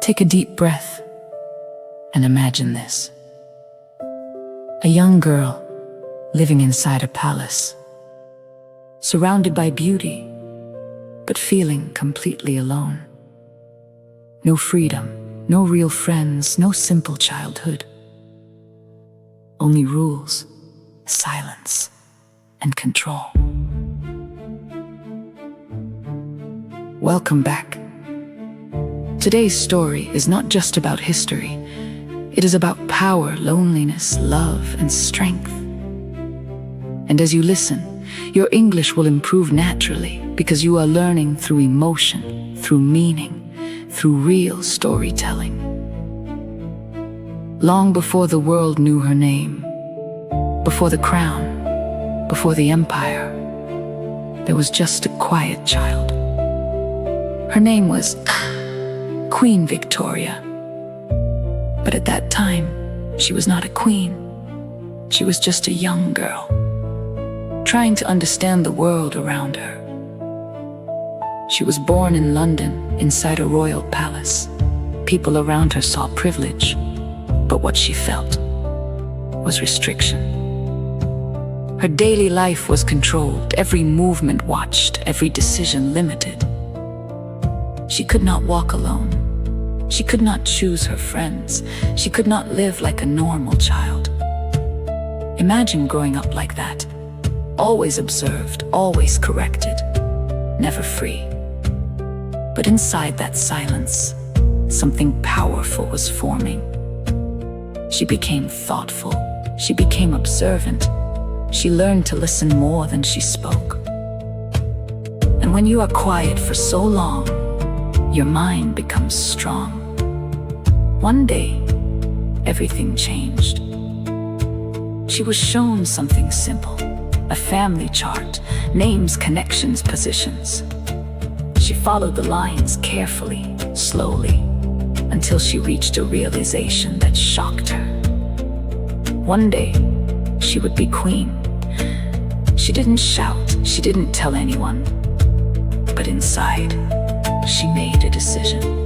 Take a deep breath and imagine this. A young girl living inside a palace, surrounded by beauty, but feeling completely alone. No freedom, no real friends, no simple childhood. Only rules, silence, and control. Welcome back. Today's story is not just about history. It is about power, loneliness, love, and strength. And as you listen, your English will improve naturally because you are learning through emotion, through meaning, through real storytelling. Long before the world knew her name, before the crown, before the empire, there was just a quiet child. Her name was Queen Victoria. But at that time, she was not a queen. She was just a young girl, trying to understand the world around her. She was born in London, inside a royal palace. People around her saw privilege, but what she felt was restriction. Her daily life was controlled, every movement watched, every decision limited. She could not walk alone. She could not choose her friends. She could not live like a normal child. Imagine growing up like that, always observed, always corrected, never free. But inside that silence, something powerful was forming. She became thoughtful. She became observant. She learned to listen more than she spoke. And when you are quiet for so long, your mind becomes strong. One day, everything changed. She was shown something simple, a family chart, names, connections, positions. She followed the lines carefully, slowly, until she reached a realization that shocked her. One day, she would be queen. She didn't shout, she didn't tell anyone, but inside, she made a decision.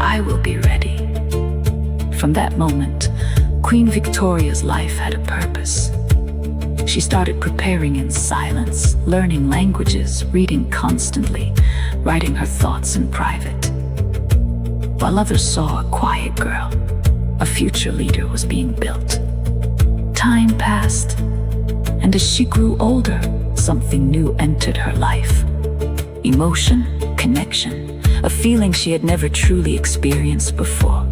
I will be ready. From that moment, Queen Victoria's life had a purpose. She started preparing in silence, learning languages, reading constantly, writing her thoughts in private. While others saw a quiet girl, a future leader was being built. Time passed, and as she grew older, something new entered her life. Emotion, connection, a feeling she had never truly experienced before.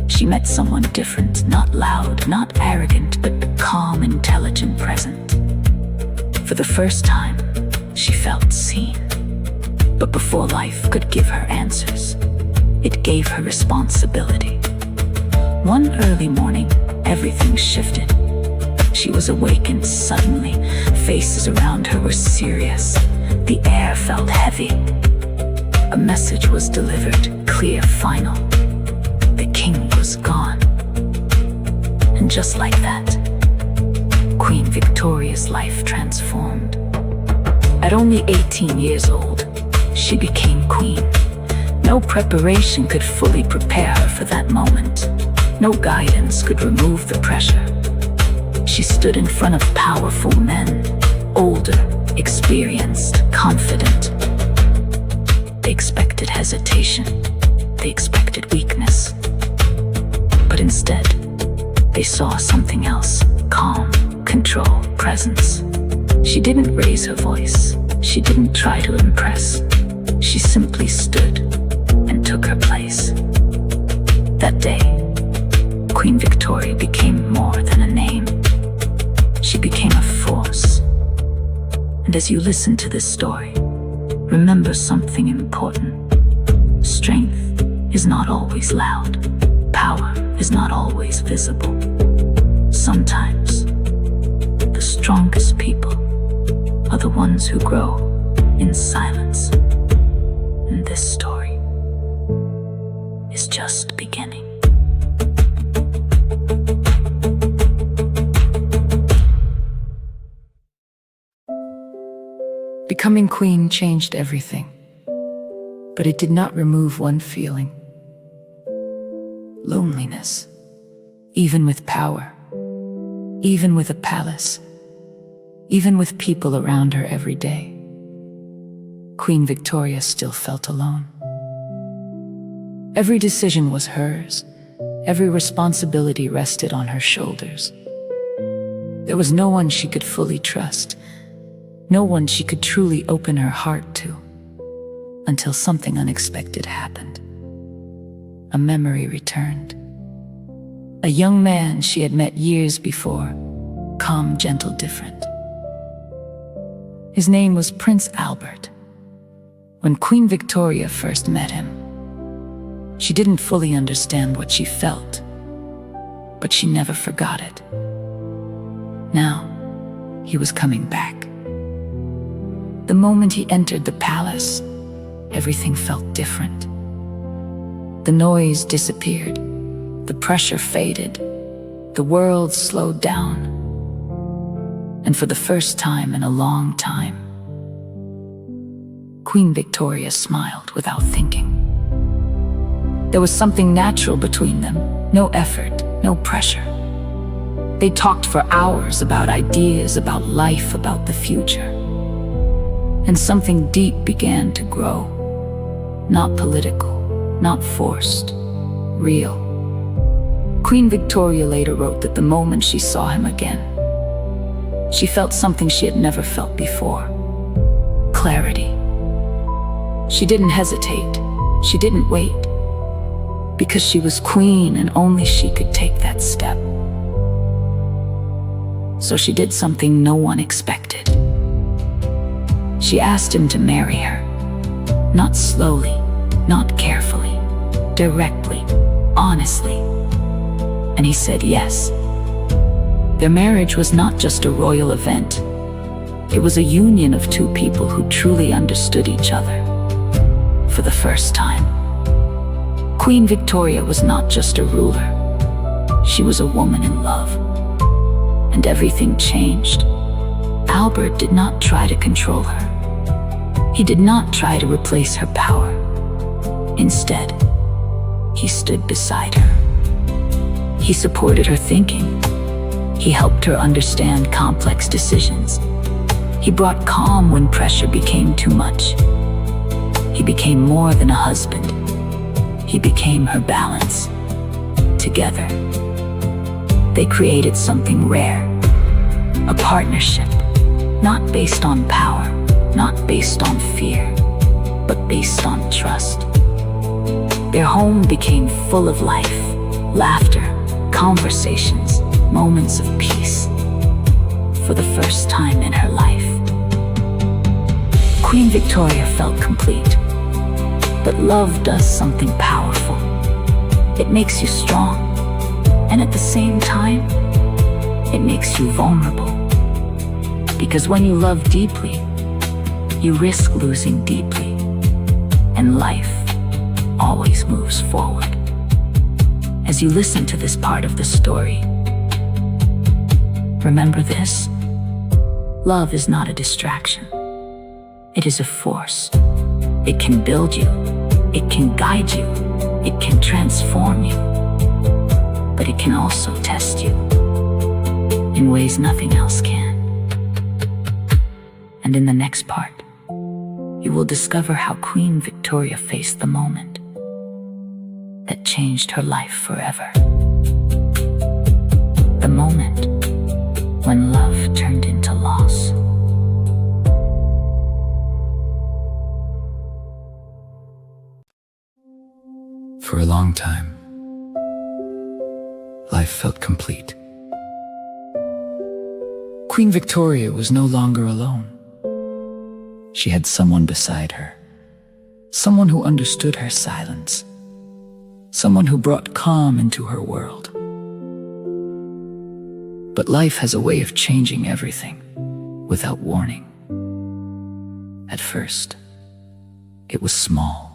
She met someone different, not loud, not arrogant, but calm, intelligent, present. For the first time, she felt seen. But before life could give her answers, it gave her responsibility. One early morning, everything shifted. She was awakened suddenly. Faces around her were serious. The air felt heavy. A message was delivered, clear, final. The king was gone. And just like that, Queen Victoria's life transformed. At only 18 years old, she became queen. No preparation could fully prepare her for that moment. No guidance could remove the pressure. She stood in front of powerful men, older, experienced, confident. They expected hesitation. They expected weakness. But instead, they saw something else: calm, control, presence. She didn't raise her voice. She didn't try to impress. She simply stood and took her place. That day, Queen Victoria became more than a name. She became a force. And as you listen to this story, remember something important. Strength is not always loud. Power is not always visible. Sometimes, the strongest people are the ones who grow in silence. And this story is just beginning. Becoming queen changed everything, but it did not remove one feeling: loneliness. Even with power, even with a palace, even with people around her every day, Queen Victoria still felt alone. Every decision was hers. Every responsibility rested on her shoulders. There was no one she could fully trust, no one she could truly open her heart to, until something unexpected happened. A memory returned. A young man she had met years before, calm, gentle, different. His name was Prince Albert. When Queen Victoria first met him, she didn't fully understand what she felt, but she never forgot it. Now, he was coming back. The moment he entered the palace, everything felt different. The noise disappeared, the pressure faded, the world slowed down. And for the first time in a long time, Queen Victoria smiled without thinking. There was something natural between them, no effort, no pressure. They talked for hours about ideas, about life, about the future. And something deep began to grow. Not political, not forced, real. Queen Victoria later wrote that the moment she saw him again, she felt something she had never felt before. Clarity. She didn't hesitate. She didn't wait. Because she was queen and only she could take that step. So she did something no one expected. She asked him to marry her. Not slowly, not carefully, directly, honestly. And he said yes. Their marriage was not just a royal event. It was a union of two people who truly understood each other. For the first time, Queen Victoria was not just a ruler. She was a woman in love. And everything changed. Albert did not try to control her. He did not try to replace her power. Instead, he stood beside her. He supported her thinking. He helped her understand complex decisions. He brought calm when pressure became too much. He became more than a husband. He became her balance. Together, they created something rare. A partnership, not based on power, not based on fear, but based on trust. Their home became full of life, laughter, conversations, moments of peace. For the first time in her life, Queen Victoria felt complete. But love does something powerful. It makes you strong, and at the same time, it makes you vulnerable. Because when you love deeply, you risk losing deeply, and life always moves forward. As you listen to this part of the story, remember this: love is not a distraction. It is a force. It can build you. It can guide you. It can transform you. But it can also test you in ways nothing else can. And in the next part, you will discover how Queen Victoria faced the moment that changed her life forever. The moment when love turned into loss. For a long time, life felt complete. Queen Victoria was no longer alone. She had someone beside her, someone who understood her silence, someone who brought calm into her world. But life has a way of changing everything without warning. At first, it was small.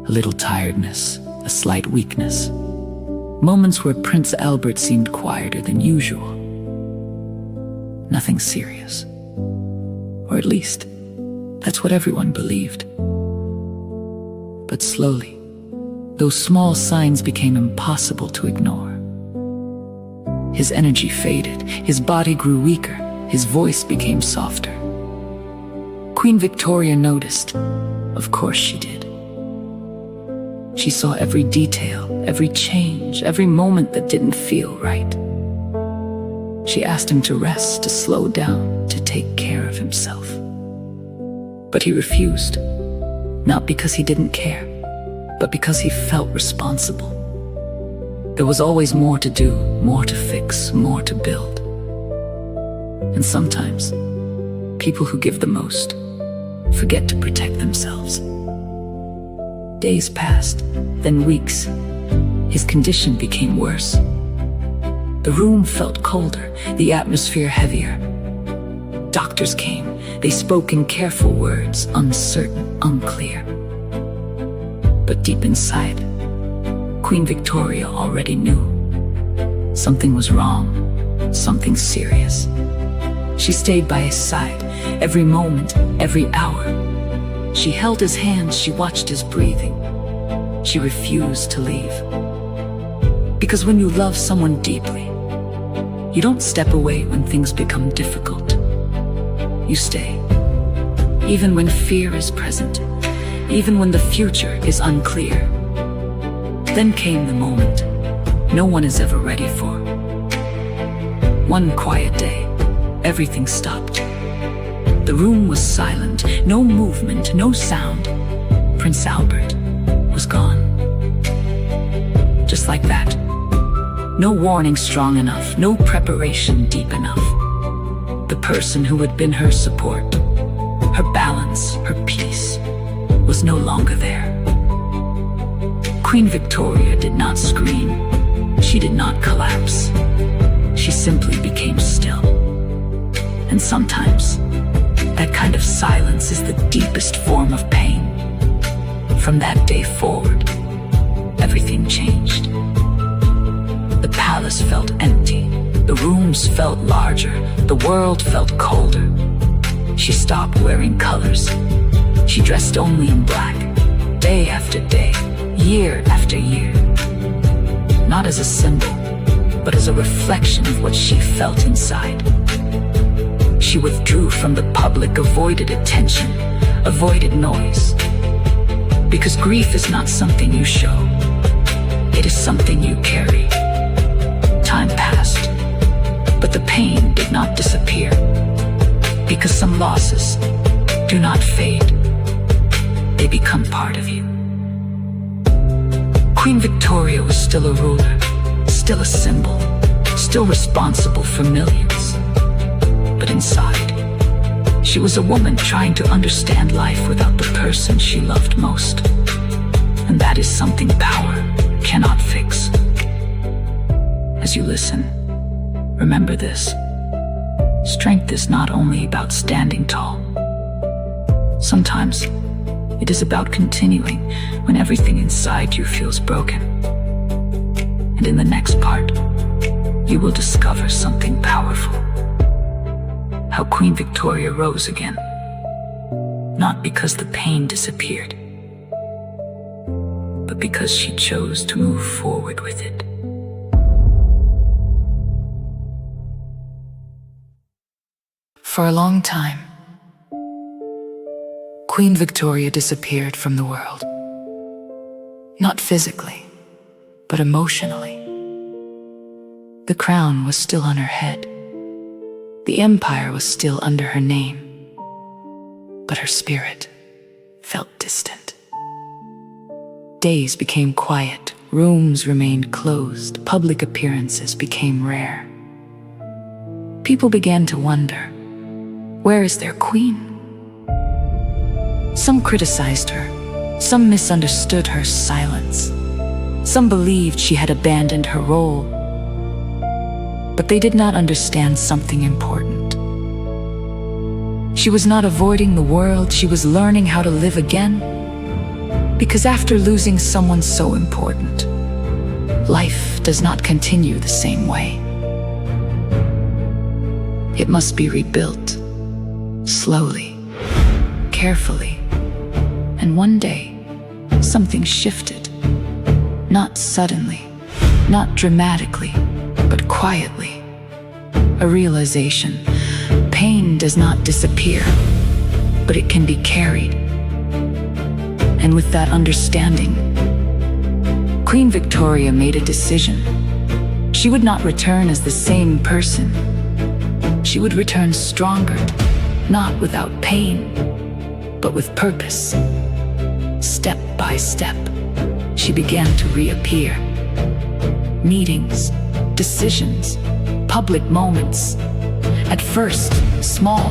A little tiredness, a slight weakness. Moments where Prince Albert seemed quieter than usual. Nothing serious. Or at least, that's what everyone believed. But slowly, Those small signs became impossible to ignore. His energy faded, his body grew weaker, his voice became softer. Queen Victoria noticed. Of course she did. She saw every detail, every change, every moment that didn't feel right. She asked him to rest, to slow down, to take care of himself. But he refused, not because he didn't care, but because he felt responsible. There was always more to do, more to fix, more to build. And sometimes, people who give the most forget to protect themselves. Days passed, then weeks. His condition became worse. The room felt colder, the atmosphere heavier. Doctors came. They spoke in careful words, uncertain, unclear. But deep inside, Queen Victoria already knew. Something was wrong, something serious. She stayed by his side, every moment, every hour. She held his hand, she watched his breathing. She refused to leave. Because when you love someone deeply, you don't step away when things become difficult. You stay, even when fear is present, even when the future is unclear. Then came the moment no one is ever ready for. One quiet day, everything stopped. The room was silent, no movement, no sound. Prince Albert was gone. Just like that. No warning strong enough, no preparation deep enough. The person who had been her support, her balance, her peace, was no longer there. Queen Victoria did not scream. She did not collapse. She simply became still. And sometimes, that kind of silence is the deepest form of pain. From that day forward, everything changed. The palace felt empty. The rooms felt larger. The world felt colder. She stopped wearing colors. She dressed only in black, day after day, year after year. Not as a symbol, but as a reflection of what she felt inside. She withdrew from the public, avoided attention, avoided noise. Because grief is not something you show. It is something you carry. Time passed, but the pain did not disappear. Because some losses do not fade. They become part of you. Queen Victoria was still a ruler, still a symbol, still responsible for millions. But inside, she was a woman trying to understand life without the person she loved most. And that is something power cannot fix. As you listen, remember this. Strength is not only about standing tall. Sometimes, it is about continuing when everything inside you feels broken. And in the next part, you will discover something powerful. How Queen Victoria rose again, not because the pain disappeared, but because she chose to move forward with it. For a long time, Queen Victoria disappeared from the world. Not physically, but emotionally. The crown was still on her head. The empire was still under her name. But her spirit felt distant. Days became quiet, rooms remained closed, public appearances became rare. People began to wonder, where is their queen? Some criticized her, some misunderstood her silence. Some believed she had abandoned her role. But they did not understand something important. She was not avoiding the world, she was learning how to live again. Because after losing someone so important, life does not continue the same way. It must be rebuilt, slowly, carefully. And one day, something shifted. Not suddenly, not dramatically, but quietly. A realization: pain does not disappear, but it can be carried. And with that understanding, Queen Victoria made a decision. She would not return as the same person. She would return stronger, not without pain, but with purpose. Step by step, she began to reappear. Meetings, decisions, public moments. At first, small,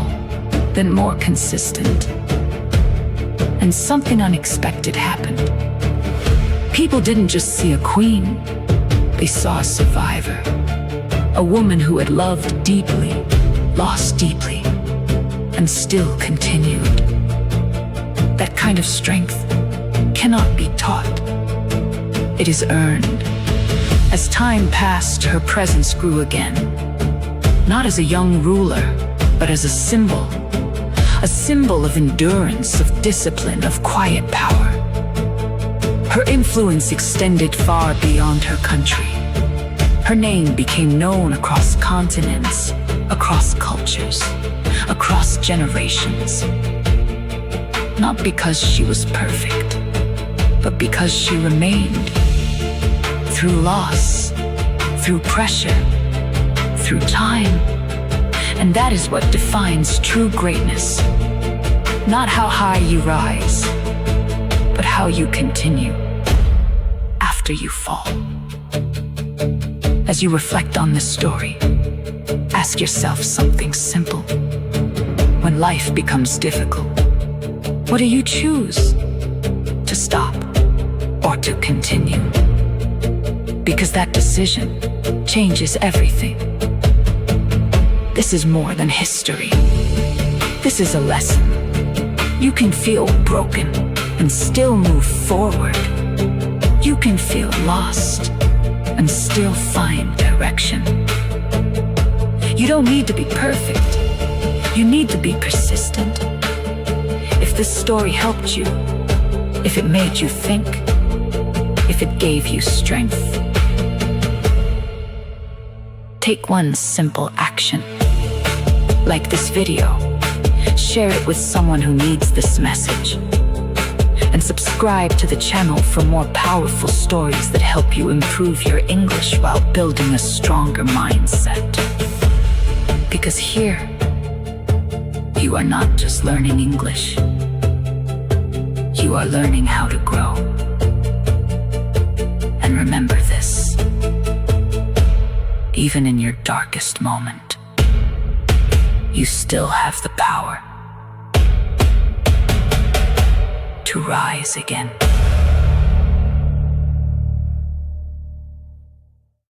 then more consistent. And something unexpected happened. People didn't just see a queen, they saw a survivor. A woman who had loved deeply, lost deeply, and still continued. That kind of strength cannot be taught. It is earned. As time passed, her presence grew again. Not as a young ruler, but as a symbol of endurance, of discipline, of quiet power. Her influence extended far beyond her country. Her name became known across continents, across cultures, across generations. Not because she was perfect, but because she remained. Through loss, through pressure, through time. And that is what defines true greatness. Not how high you rise, but how you continue after you fall. As you reflect on this story, ask yourself something simple. When life becomes difficult, what do you choose? To stop or to continue? Because that decision changes everything. This is more than history. This is a lesson. You can feel broken and still move forward. You can feel lost and still find direction. You don't need to be perfect. You need to be persistent. If this story helped you, if it made you think, if it gave you strength, take one simple action. Like this video, share it with someone who needs this message, and subscribe to the channel for more powerful stories that help you improve your English while building a stronger mindset. Because here, you are not just learning English, you are learning how to grow. And remember this: even in your darkest moment, you still have the power to rise again.